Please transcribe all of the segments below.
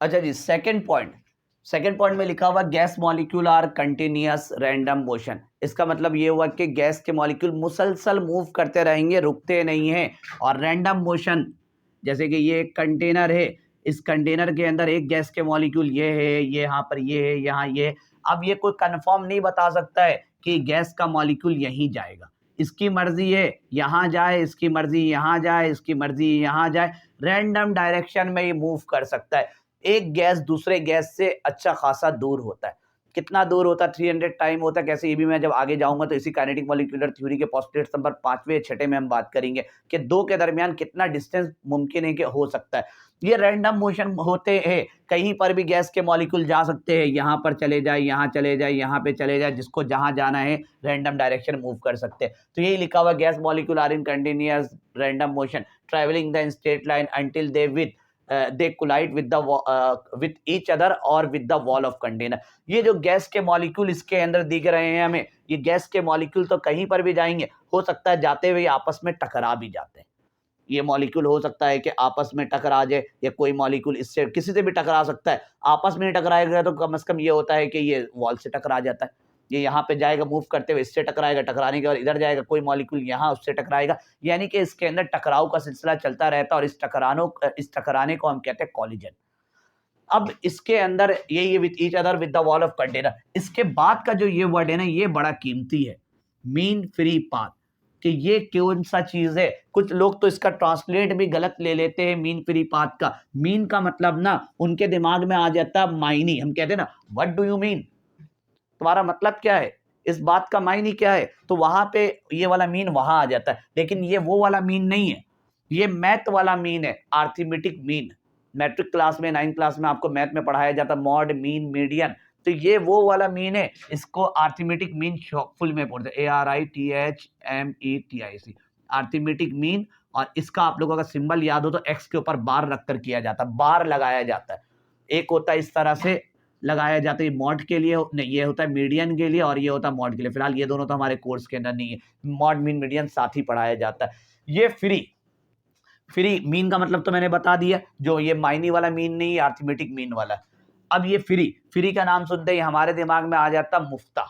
अच्छा जी, second point में लिखा हुआ gas molecule are continuous random motion. इसका मतलब ये हुआ कि गैस के मॉलिक्यूल मुसलसल मूव करते रहेंगे, रुकते नहीं हैं। और रैंडम मोशन, जैसे कि ये एक कंटेनर है, इस कंटेनर के अंदर एक गैस के मॉलिक्यूल ये है, ये यहाँ पर ये है, यहाँ ये है। अब ये कोई कंफर्म नहीं बता सकता है कि गैस का मॉलिक्यूल यहीं जाएगा। इसकी मर्जी है यहाँ जाए, इसकी मर्जी यहाँ जाए, इसकी मर्जी यहाँ जाए। रैंडम डायरेक्शन में ये मूव कर सकता है। एक गैस दूसरे गैस से अच्छा खासा दूर होता है। कितना दूर होता है? 300 टाइम होता है। कैसे? ये भी मैं जब आगे जाऊंगा तो इसी काइनेटिक मॉलिक्यूलर थ्योरी के पोस्टुलेट्स नंबर 5वें या 6 में हम बात करेंगे कि दो के दरमियान कितना डिस्टेंस मुमकिन है कि हो सकता है। ये रैंडम मोशन होते हैं, कहीं पर भी गैस के मॉलिक्यूल जा सकते हैं, यहाँ पर चले जाए, यहाँ चले जाए, यहाँ पे चले जाए, जिसको जहाँ जाना है रैंडम डायरेक्शन मूव कर सकते हैं। तो यही लिखा हुआ gas molecule are in continuous random motion travelling the straight line until they collide with each other or with the wall of container। ये जो गैस के मॉलिक्यूल इसके अंदर दिख रहे हैं हमें, ये गैस के मॉलिक्यूल तो कहीं पर भी जाएंगे, हो सकता है जाते हुए आपस में टकरा भी जाते हैं। ये मॉलिक्यूल हो सकता है कि आपस में टकरा जाए, या कोई मॉलिक्यूल इससे किसी से भी टकरा सकता है। आपस में टकराएगा तो कम से कम ये होता है कि ये वॉल से टकरा जाता है। ये यहाँ पे जाएगा मूव करते हुए, इससे टकराएगा, टकराने के बाद इधर जाएगा, कोई मॉलिक्यूल यहाँ उससे टकराएगा। यानी कि इसके अंदर टकराव का सिलसिला चलता रहता है, और इस टकराने को हम कहते हैं कॉलिजन। अब इसके अंदर ये with each other with the wall of container. इसके बाद का जो ये वर्ड है ना, ये बड़ा कीमती है, मीन फ्री पाथ, कि ये कौन सा चीज है। कुछ लोग तो इसका ट्रांसलेट भी गलत ले लेते हैं मीन फ्री पाथ का। मीन का मतलब ना उनके दिमाग में आ जाता है मायनी। हम कहते हैं ना, व्हाट डू यू मीन, तुम्हारा मतलब क्या है, इस बात का मायने क्या है। तो वहां पे ये वाला मीन वहां आ जाता है, लेकिन ये वो वाला मीन नहीं है, ये मैथ वाला मीन है, अरिथमेटिक मीन। मैट्रिक क्लास में 9th क्लास में आपको मैथ में पढ़ाया जाता है मॉड, मीन, मीडियन। तो ये वो वाला मीन है, इसको अरिथमेटिक मीन फुल में पढ़ते हैं, ARITHMETIC, अरिथमेटिक मीन। और इसका आप लोगों का सिंबल याद हो तो एक्स के ऊपर बार रखकर किया जाता है, बार लगाया जाता है। एक होता है इस तरह से लगाया जाता है मॉड के लिए, नहीं ये होता है मीडियन के लिए, और ये होता है मॉड के लिए। फिलहाल ये दोनों तो हमारे कोर्स के अंदर नहीं है, मॉड मीन मीडियन साथ ही पढ़ाया जाता है। ये फ्री मीन का मतलब तो मैंने बता दिया, जो ये माइनी वाला मीन नहीं है, अरिथमेटिक मीन वाला। अब ये फ्री का नाम सुनते ही हमारे दिमाग में आ जाता मुफ्ता,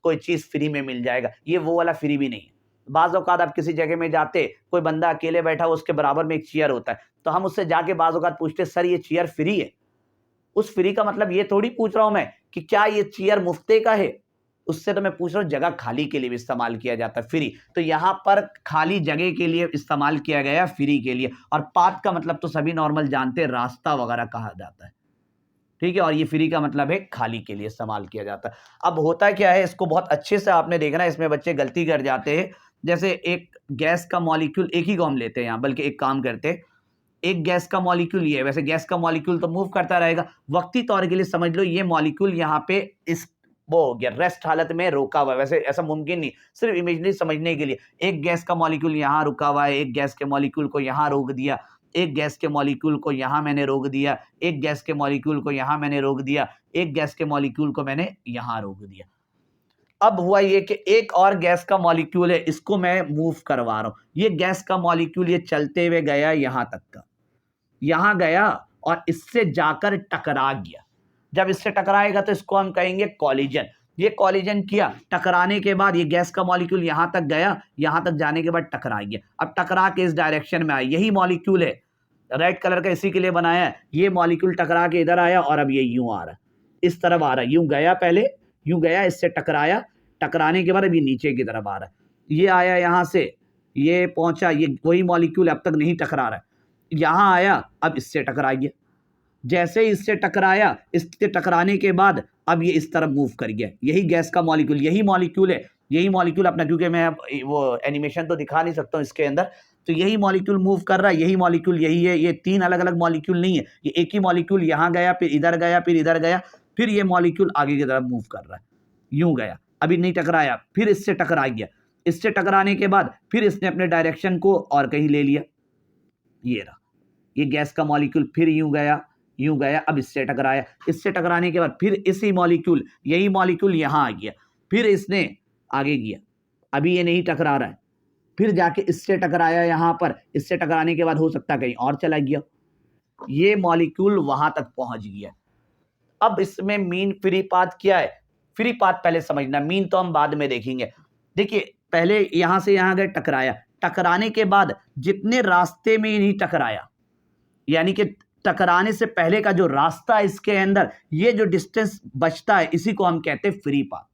कोई चीज फ्री में मिल जाएगा। ये वो वाला फ्री भी नहीं है। बाज़ औक़ात आप किसी जगह में जाते, कोई बंदा अकेले बैठा हो, उसके बराबर में एक चेयर होता है, तो हम उससे जाके बाज़ औक़ात पूछते, सर ये चेयर फ्री है? उस फ्री का मतलब ये थोड़ी पूछ रहा हूं मैं कि क्या ये चेयर मुफ्ते का है, उससे तो मैं पूछ रहा हूं जगह खाली के लिए भी इस्तेमाल किया जाता है फ्री। तो यहां पर खाली जगह के लिए इस्तेमाल किया गया फ्री के लिए। और पाथ का मतलब तो सभी नॉर्मल जानते हैं, रास्ता वगैरह कहा जाता है, ठीक है। और ये फ्री का मतलब है खाली के लिए इस्तेमाल किया जाता है। अब होता क्या है, इसको बहुत अच्छे से आपने देखना है, इसमें बच्चे गलती कर जाते हैं। जैसे एक गैस का मॉलिक्यूल, एक ही को हम लेते हैं यहाँ, बल्कि एक काम करते हैं, एक गैस का मॉलिक्यूल ये है। वैसे गैस का मॉलिक्यूल तो मूव करता रहेगा, वक्ती तौर के लिए समझ लो ये मॉलिक्यूल यहाँ पे इस वो हो गया, रेस्ट हालत में रोका हुआ है। वैसे ऐसा मुमकिन नहीं, सिर्फ इमेजनरी समझने के लिए। एक गैस का मॉलिक्यूल यहाँ रुका हुआ है, एक गैस के मॉलिक्यूल को यहाँ रोक दिया, एक गैस के मॉलिक्यूल को यहाँ मैंने रोक दिया, एक गैस के मॉलिक्यूल को यहाँ मैंने रोक दिया, एक गैस के मॉलिक्यूल को मैंने यहाँ रोक दिया। अब हुआ ये कि एक और गैस का मॉलिक्यूल है, इसको मैं मूव करवा रहा हूं। ये गैस का मॉलिक्यूल ये चलते हुए गया यहां तक का, यहां गया और इससे जाकर टकरा गया। जब इससे टकराएगा तो इसको हम कहेंगे कॉलिजन। ये कॉलिजन किया, टकराने के बाद ये गैस का मॉलिक्यूल यहां तक गया, यहां तक जाने के बाद टकरा गया। अब टकरा के इस डायरेक्शन में आया, यही मॉलिक्यूल है, रेड कलर का इसी के लिए बनाया है। ये मॉलिक्यूल टकरा के इधर आया और अब ये यूं आ रहा है, इस तरफ आ रहा है। यूं गया, पहले यूं गया, इससे टकराया, टकराने के बाद अभी नीचे की तरफ आ रहा है। ये आया यहां से, ये पहुंचा, ये वही मॉलिक्यूल अब तक नहीं टकरा रहा है, यहां आया, अब इससे टकरा गया। जैसे ही इससे टकराया, इससे टकराने के बाद अब ये इस तरफ मूव कर गया। यही गैस का मॉलिक्यूल, यही मॉलिक्यूल है, यही मॉलिक्यूल अपना, क्योंकि मैं वो एनिमेशन तो दिखा नहीं सकता हूं इसके अंदर, तो यही मॉलिक्यूल मूव कर रहा है, यही मॉलिक्यूल यही है। ये तीन अलग अलग मॉलिक्यूल नहीं है, ये एक ही मॉलिक्यूल यहां गया, फिर इधर गया, फिर इधर गया, फिर ये मॉलिक्यूल आगे की तरफ मूव कर रहा है। यूं गया, अभी नहीं टकराया, फिर इससे टकरा गया, इससे टकराने के बाद फिर इसने अपने डायरेक्शन को और कहीं ले लिया। ये रहा, ये गैस का मॉलिक्यूल फिर यूं गया, अब इससे टकराया, इससे टकराने के बाद फिर इसी मॉलिक्यूल, यही मॉलिक्यूल यहां आ गया, फिर इसने आगे किया, अभी ये नहीं टकरा रहा है, फिर जाके इससे टकराया यहां पर, इससे टकराने के बाद हो सकता है कहीं और चला गया। ये मॉलिक्यूल वहां तक पहुंच गया। अब इसमें मीन फ्री पाथ क्या है, फ्री पाथ पहले समझना, मीन तो हम बाद में देखेंगे। देखिए पहले यहां से यहां गए, टकराया, टकराने के बाद जितने रास्ते में नहीं टकराया, यानी कि टकराने से पहले का जो रास्ता है इसके अंदर, ये जो डिस्टेंस बचता है इसी को हम कहते हैं फ्री पाथ।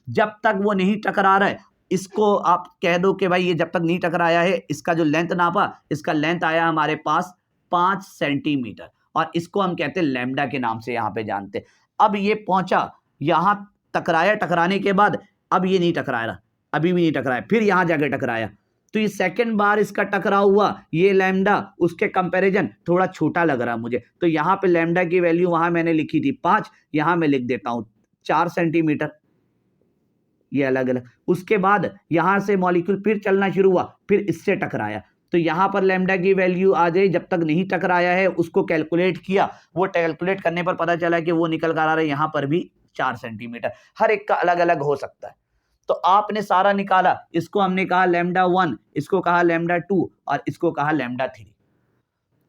जब तक वो नहीं टकरा रहा है, इसको आप कह दो कि भाई ये जब तक नहीं टकराया है, इसका जो लेंथ नापा, इसका लेंथ आया हमारे पास 5 सेंटीमीटर, और इसको हम कहते हैं लैम्डा के नाम से यहां पे जानते हैं। अब ये पहुंचा यहां, टकराया, टकराने के बाद अब ये नहीं टकरा रहा, अभी भी नहीं टकराया, फिर यहां जाके टकराया, तो ये सेकंड बार इसका टकराव हुआ, ये लैम्डा उसके कंपैरिजन थोड़ा छोटा लग रहा है मुझे, तो यहां पे लैम्डा की वैल्यू वहां मैंने लिखी थी 5, यहां मैं लिख देता हूं 4 सेंटीमीटर, ये अलग अलग। उसके बाद यहां से मॉलिक्यूल फिर चलना शुरू हुआ, फिर इससे टकराया, तो यहां पर लैम्डा की वैल्यू आ जाए, जब तक नहीं टकराया है उसको कैलकुलेट किया, वो कैलकुलेट करने पर पता चला कि वो निकल कर आ रहा है यहां पर भी 4 सेंटीमीटर, हर एक का अलग अलग हो सकता है। तो आपने सारा निकाला, इसको हमने कहा लैम्डा 1, इसको कहा लैम्डा 2 और इसको कहा लैम्डा 3।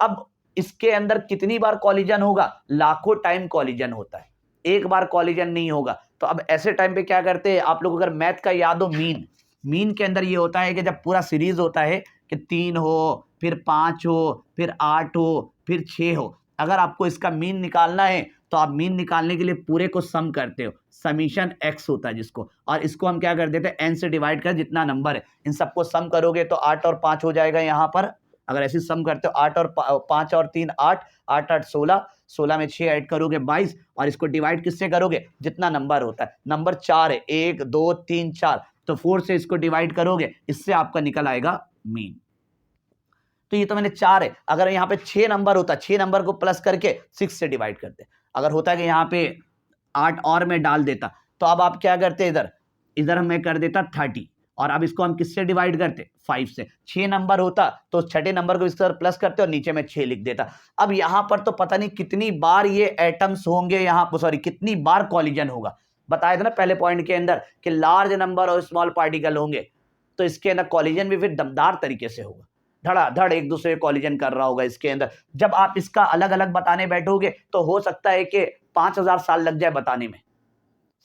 अब इसके अंदर कितनी बार कॉलिजन होगा, लाखों टाइम कॉलिजन होता है, एक बार कॉलिजन नहीं होगा। तो अब ऐसे टाइम पे क्या करते हैं आप लोग, अगर मैथ का याद हो, मीन के अंदर ये होता है कि जब पूरा सीरीज होता है कि 3 हो, फिर 5 हो, फिर 8 हो, फिर 6 हो, अगर आपको इसका मीन निकालना है तो आप मीन निकालने के लिए पूरे को सम करते हो, समीशन एक्स होता है जिसको, और इसको हम क्या कर देते हैं एन से डिवाइड कर, जितना नंबर है इन सबको सम करोगे तो 8 और 5 हो जाएगा यहाँ पर। अगर ऐसी सम करते हो 8 और 5 और 3 8, 8 8 16, 16 में 6 ऐड करोगे 22, और इसको डिवाइड किससे करोगे, जितना नंबर होता है, नंबर 4 है, 1 2 3 4, तो 4 से इसको डिवाइड करोगे, इससे आपका निकल आएगा मीन। तो ये तो मैंने 4 है, अगर यहाँ पे 6 नंबर होता, 6 नंबर को प्लस करके 6 से डिवाइड करते, अगर होता है कि यहाँ पे 8 और मैं डाल देता, तो अब आप क्या करते, इधर इधर मैं कर देता 30, और अब इसको हम किससे डिवाइड करते, 5 से। 6 नंबर होता तो छठे नंबर को इस तरह प्लस करते और नीचे में 6 लिख देता। अब यहां पर तो पता नहीं कितनी बार ये एटम्स होंगे, यहां पर सॉरी कितनी बार कॉलिजन होगा, बताया था ना पहले पॉइंट के अंदर कि लार्ज नंबर और स्मॉल पार्टिकल होंगे, तो इसके अंदर कॉलिजन भी फिर दमदार तरीके से होगा, धड़ाधड़ एक दूसरे कॉलिजन कर रहा होगा इसके अंदर। जब आप इसका अलग अलग बताने बैठोगे तो हो सकता है कि 5000 साल लग जाए बताने में,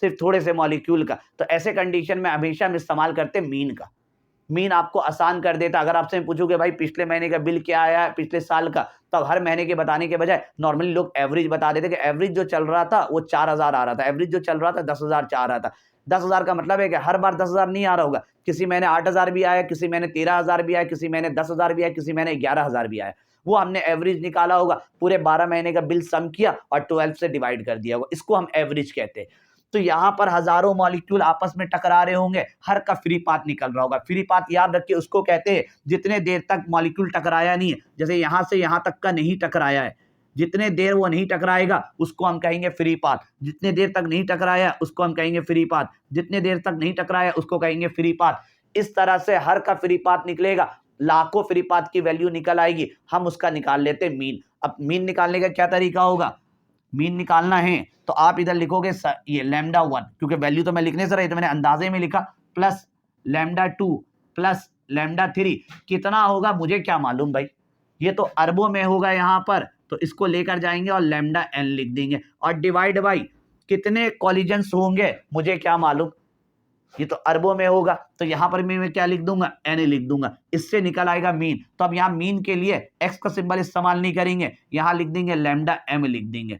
सिर्फ थोड़े से मॉलिक्यूल का। तो ऐसे कंडीशन में हमेशा हम इस्तेमाल करते हैं मीन का, मीन आपको आसान कर देता। अगर आपसे पूछोगे भाई पिछले महीने का बिल क्या आया है, पिछले साल का, तो अब हर महीने के बताने के बजाय नॉर्मली लोग एवरेज बता देते कि एवरेज जो चल रहा था वो 4000 आ रहा था, एवरेज जो चल रहा था 10,000 आ रहा था। 10,000 का मतलब है कि हर बार 10,000 नहीं आ रहा होगा, किसी महीने 8,000 भी आया, किसी महीने 13,000 भी आया, किसी महीने 10,000 भी आया, किसी महीने 11,000 भी आया। वो हमने एवरेज निकाला होगा, पूरे 12 महीने का बिल सम किया और 12 से डिवाइड कर दिया होगा, इसको हम एवरेज कहते हैं। तो यहां पर हजारों मॉलिक्यूल आपस में टकरा रहे होंगे, हर का फ्री पाथ निकल रहा होगा। फ्री पाथ याद रखिए उसको कहते हैं जितने देर तक मॉलिक्यूल टकराया नहीं है, जैसे यहां से यहां तक का नहीं टकराया है, जितने देर वो नहीं टकराएगा उसको हम कहेंगे फ्री पाथ, जितने देर तक नहीं टकराया उसको हम कहेंगे फ्री पाथ, जितने देर तक नहीं टकराया उसको कहेंगे फ्री पाथ। इस तरह से हर का फ्री पाथ निकलेगा, लाखों फ्री पाथ की वैल्यू निकल आएगी, हम उसका निकाल लेते हैं मीन। अब मीन निकालने का क्या तरीका होगा, मीन निकालना है तो आप इधर लिखोगे ये लैम्डा 1, क्योंकि वैल्यू तो मैं लिखने से रही तो मैंने अंदाजे में लिखा, प्लस लैम्डा 2 प्लस लैम्डा 3, कितना होगा मुझे क्या मालूम भाई, ये तो अरबों में होगा यहाँ पर, तो इसको लेकर जाएंगे और लैम्डा एन लिख देंगे, और डिवाइड बाई कितने कॉलिजन्स होंगे मुझे क्या मालूम, ये तो अरबों में होगा, तो यहां पर मैं क्या लिख दूंगा, एन लिख दूंगा, इससे निकल आएगा मीन। तो अब यहाँ मीन के लिए एक्स का सिंबल इस्तेमाल नहीं करेंगे, यहां लिख देंगे लैम्डा एम लिख देंगे,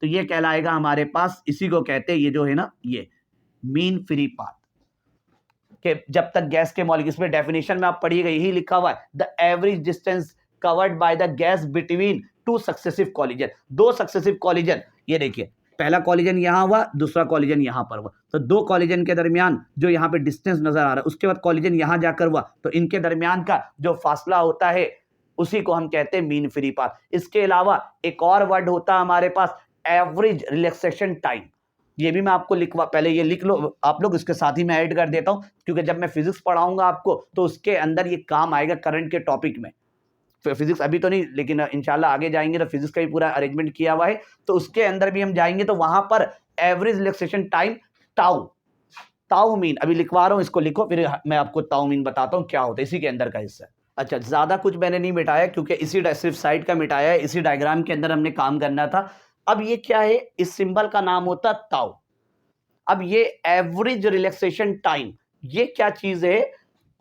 तो ये कहलाएगा हमारे पास, इसी को कहते हैं ये जो है ना ये मीन फ्री पाथ, कि जब तक गैस के मॉलिक्यूल्स में डेफिनेशन में आप पढ़िएगा यही लिखा हुआ है, the average distance covered by the gas between two successive collision, दो सक्सेसिव कॉलिजन, ये देखिए पहला कॉलिजन यहां हुआ, दूसरा कॉलिजन यहां पर हुआ, तो दो कॉलिजन के दरमियान जो यहां पे डिस्टेंस नजर आ रहा है, उसके बाद कॉलिजन यहां जाकर हुआ, तो इनके दरमियान का जो फासला होता है उसी को हम कहते हैं मीन फ्री पाथ। इसके अलावा एक और वर्ड होता है हमारे पास, एवरेज रिलैक्सेशन टाइम, ये भी मैं आपको लिखवा, पहले ये लिख लो आप लोग, इसके साथ ही मैं ऐड कर देता हूं, क्योंकि जब मैं फिजिक्स पढ़ाऊंगा आपको तो उसके अंदर ये काम आएगा करंट के टॉपिक में। फिजिक्स अभी तो नहीं, लेकिन इंशाल्लाह आगे जाएंगे तो फिजिक्स का भी पूरा अरेंजमेंट किया हुआ है, तो उसके अंदर भी हम जाएंगे तो वहां पर एवरेज रिलैक्सेशन टाइम टाउ, ताउ मीन अभी लिखवा रहा हूं, इसको लिखो, फिर मैं आपको ताउ मीन बताता हूं क्या होता है, इसी के अंदर का हिस्सा है। अच्छा, ज़्यादा कुछ मैंने नहीं मिटाया क्योंकि इसी सिर्फ साइड का मिटाया है, इसी डायग्राम के अंदर हमने काम करना था। अब ये क्या है, इस सिंबल का नाम होता है ताउ। अब ये एवरेज रिलैक्सेशन टाइम, ये क्या चीज़ है,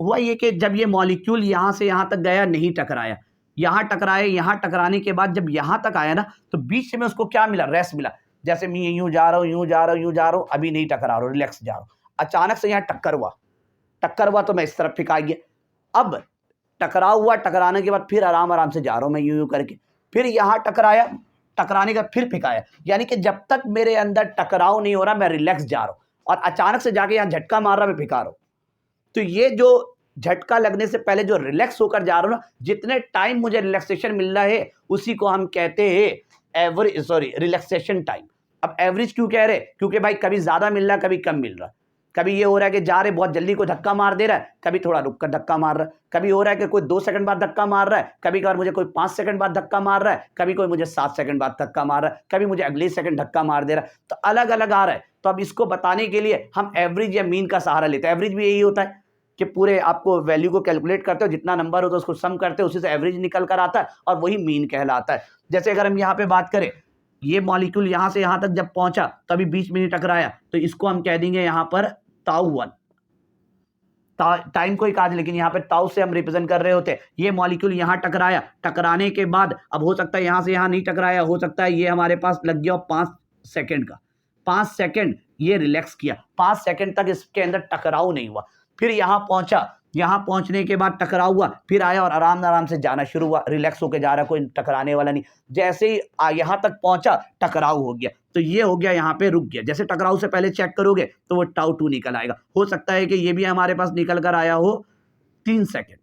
हुआ ये कि जब ये मॉलिक्यूल यहाँ से यहाँ तक गया, नहीं टकराया, यहाँ टकराया, यहाँ टकराने के बाद जब यहाँ तक आया ना, तो बीच में उसको क्या मिला, रेस्ट मिला। जैसे मैं यूँ जा रहा हूँ, यूँ जा रहा हूँ, यूँ जा रहा हूँ, अभी नहीं टकरा रहा हूँ, रिलैक्स जा रहा हूँ। अचानक से यहाँ टक्कर हुआ तो मैं इस तरफ फेंका गया। अब टकराव हुआ, टकराने के बाद फिर आराम-आराम से जा रहा हूँ मैं यूँ-यूँ करके। फिर यहाँ टकराया, टकराने का फिर फेंकाया। यानी कि जब तक मेरे अंदर टकराव नहीं हो रहा, मैं रिलैक्स जा रहा हूँ और अचानक से जाके यहाँ झटका मार रहा, मैं फेंका रहा हूँ। तो ये जो झटका लगने से पहले जो रिलैक्स होकर जा रहा हूँ ना, जितने टाइम मुझे रिलैक्सेशन मिल रहा है, उसी को हम कहते हैं रिलैक्सेशन टाइम। अब एवरेज क्यों कह रहे हैं? क्योंकि भाई कभी ज़्यादा मिल रहा है, कभी कम मिल रहा है। कभी ये हो रहा है कि जा रहे बहुत जल्दी कोई धक्का मार दे रहा है, कभी थोड़ा रुक कर धक्का मार रहा है। कभी हो रहा है कि कोई 2 सेकंड बाद धक्का मार रहा है, कभी-कभार मुझे कोई 5 सेकंड बाद धक्का मार रहा है, कभी कोई मुझे 7 सेकंड बाद धक्का मार रहा है, कभी मुझे अगले सेकंड धक्का मार दे रहा है। तो अलग-अलग आ रहा है। तो अब इसको बताने के लिए हम एवरेज या मीन का सहारा लेते हैं। एवरेज भी यही होता है कि पूरे आपको वैल्यू को कैलकुलेट करते हो, जितना नंबर होता है उसको सम करते हो, उसी से एवरेज निकल कर आता है और वही मीन कहलाता है। जैसे अगर हम यहाँ पे बात करें, ये मॉलिक्यूल यहाँ से यहाँ तक जब पहुंचा, तभी बीच में नहीं टकराया, तो इसको हम कह देंगे यहाँ पर ताउ 1। टाइम को ही कहा, लेकिन यहाँ पे ताउ से हम रिप्रेजेंट कर रहे होते हैं। ये मॉलिक्यूल यहाँ टकराया, टकराने के बाद अब हो सकता है यहाँ से यहाँ नहीं टकराया, हो सकता है ये हमारे पास लग गया 5 सेकंड का। 5 सेकंड ये रिलैक्स किया, 5 सेकंड तक इसके अंदर टकराव नहीं हुआ। फिर यहाँ पहुंचा, यहाँ पहुंचने के बाद टकराव हुआ, फिर आया और आराम से जाना शुरू हुआ, रिलैक्स होकर जा रहा, कोई टकराने वाला नहीं। जैसे ही यहाँ तक पहुंचा, टकराव हो गया, तो ये हो गया, यहाँ पे रुक गया। जैसे टकराव से पहले चेक करोगे तो वो टाउ 2 निकल आएगा। हो सकता है कि ये भी हमारे पास निकल कर आया हो 3 सेकंड।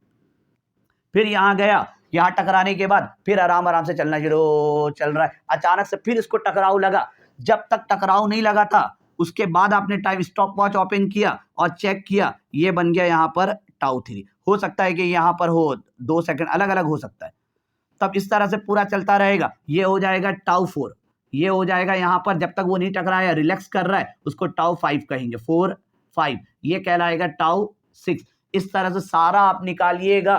फिर यहाँ गया, यहाँ टकराने के बाद फिर आराम से चलना शुरू, चल रहा है। अचानक से फिर इसको टकराव लगा। जब तक टकराव नहीं लगा था, उसके बाद आपने टाइम स्टॉप वॉच ओपन किया और चेक किया, ये बन गया यहाँ पर टाउ 3। हो सकता है कि यहाँ पर हो 2 सेकंड, अलग-अलग हो सकता है। तब इस तरह से पूरा चलता रहेगा। ये हो जाएगा टाउ 4, ये हो जाएगा यहाँ पर जब तक वो नहीं टकराया, रिलैक्स कर रहा है, उसको टाउ 5 कहेंगे, 4, 5। ये कहलाएगा टाउ 6। इस तरह से सारा आप निकालिएगा।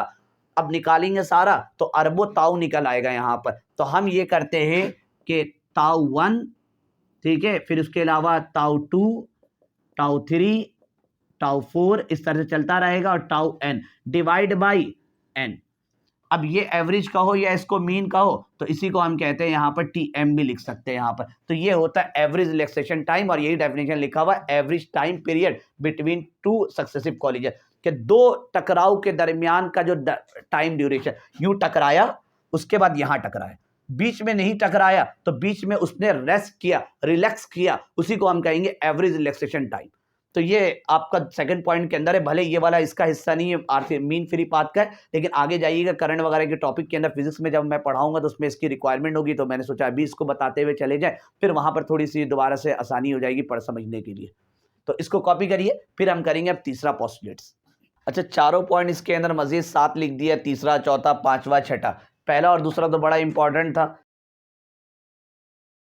अब निकालेंगे सारा तो अरबों ताउ निकल आएगा यहाँ पर। तो हम ये करते हैं कि ताउ 1, ठीक है, फिर उसके अलावा ताउ 2, टाउ 3, टाउ 4, इस तरह से चलता रहेगा और tau n divide by n। अब ये एवरेज कहो या इसको मीन कहो, तो इसी को हम कहते हैं यहाँ पर TM भी लिख सकते हैं यहाँ पर। तो ये होता है एवरेज रिलैक्सेशन टाइम और यही डेफिनेशन लिखा हुआ है, average time period between 2 successive collision, कि 2 टकराव के दरमियान का जो टाइम ड्यूरेशन, यूं टकराया उसके बाद यहाँ टकराया, बीच में नहीं टकराया तो बीच में उसने रेस्ट किया, रिलैक्स किया, उसी को हम कहेंगे एवरेज रिलैक्सेशन टाइम। तो ये आपका सेकंड पॉइंट के अंदर है। भले ये वाला इसका हिस्सा नहीं है, आरसी मीन फ्री पाथ का है, लेकिन आगे जाइएगा करंट वगैरह के टॉपिक के अंदर फिजिक्स में जब मैं पढ़ाऊंगा तो उसमें इसकी रिक्वायरमेंट होगी। तो मैंने सोचा अभी इसको बताते हुए चले जाए, फिर वहां पर थोड़ी सी दोबारा से आसानी हो जाएगी पढ़ समझने के लिए। तो इसको कॉपी करिए, फिर हम करेंगे अब तीसरा पोस्टुलेट्स। अच्छा, चारों पॉइंट इसके अंदर मजीद 7 लिख दिया, तीसरा, चौथा, पांचवा, छठा। पहला और दूसरा तो बड़ा इंपॉर्टेंट था,